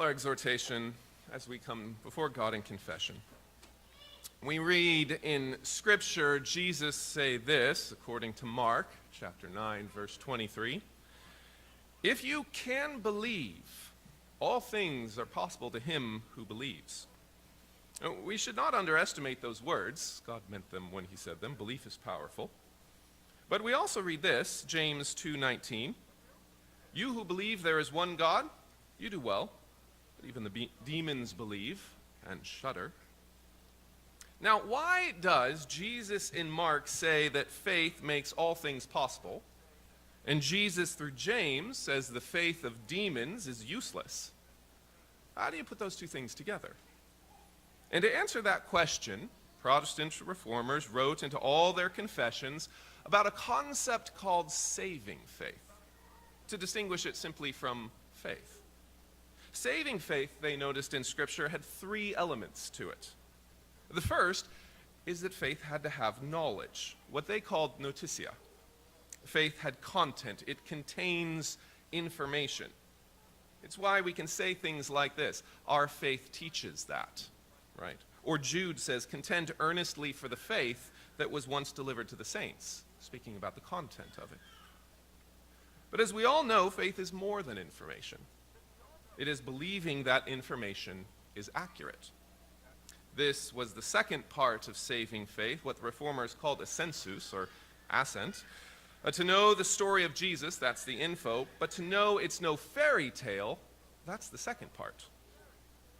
Well, our exhortation as we come before God in confession. We read in Scripture Jesus say this, according to Mark chapter 9, verse 23. If you can believe, all things are possible to him who believes. Now, we should not underestimate those words. God meant them when he said them. Belief is powerful. But we also read this, James 2:19. You who believe there is one God, you do well. But even the demons believe and shudder. Now, why does Jesus in Mark say that faith makes all things possible, and Jesus through James says the faith of demons is useless? How do you put those two things together? And to answer that question, Protestant reformers wrote into all their confessions about a concept called saving faith, to distinguish it simply from faith. Saving faith, they noticed in Scripture, had three elements to it. The first is that faith had to have knowledge, what they called notitia. Faith had content. It contains information. It's why we can say things like this, our faith teaches that, right? Or Jude says, contend earnestly for the faith that was once delivered to the saints, speaking about the content of it. But as we all know, faith is more than information. It is believing that information is accurate. This was the second part of saving faith, what the reformers called assensus, or assent. To know the story of Jesus, that's the info, but to know it's no fairy tale, that's the second part.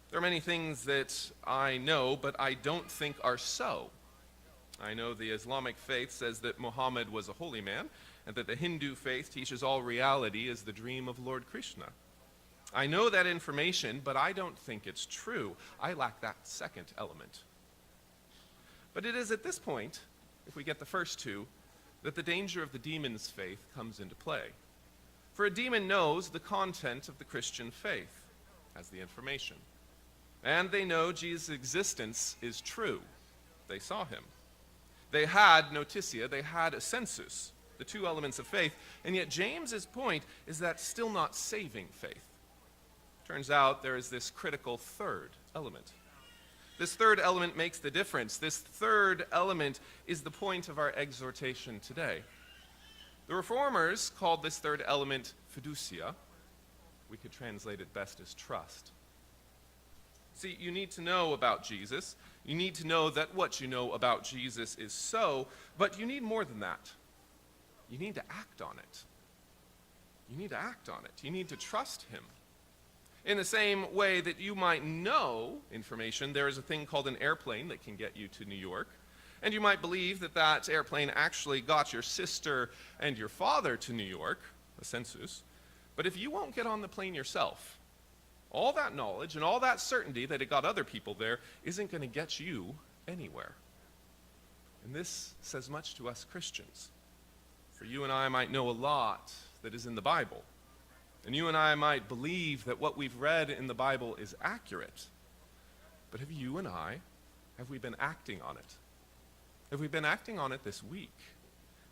There are many things that I know, but I don't think are so. I know the Islamic faith says that Muhammad was a holy man, and that the Hindu faith teaches all reality is the dream of Lord Krishna. I know that information, but I don't think it's true. I lack that second element. But it is at this point, if we get the first two, that the danger of the demon's faith comes into play. For a demon knows the content of the Christian faith as the information. And they know Jesus' existence is true. They saw him. They had notitia, they had assensus, the two elements of faith, and yet James's point is that still not saving faith. Turns out there is this critical third element. This third element makes the difference. This third element is the point of our exhortation today. The reformers called this third element fiducia. We could translate it best as trust. See, you need to know about Jesus. You need to know that what you know about Jesus is so, but you need more than that. You need to act on it. You need to act on it. You need to trust him. In the same way that you might know information, there is a thing called an airplane that can get you to New York. And you might believe that that airplane actually got your sister and your father to New York, a census. But if you won't get on the plane yourself, all that knowledge and all that certainty that it got other people there isn't going to get you anywhere. And this says much to us Christians. For you and I might know a lot that is in the Bible. And you and I might believe that what we've read in the Bible is accurate. But have you and I, have we been acting on it? Have we been acting on it this week?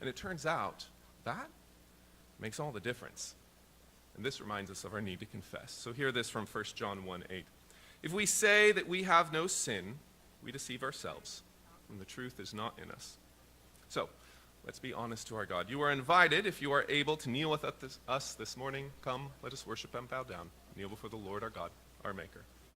And it turns out that makes all the difference. And this reminds us of our need to confess. So hear this from 1 John 1:8. If we say that we have no sin, we deceive ourselves, and the truth is not in us. So, let's be honest to our God. You are invited, if you are able, to kneel with us this morning. Come, let us worship and bow down. Kneel before the Lord our God, our Maker.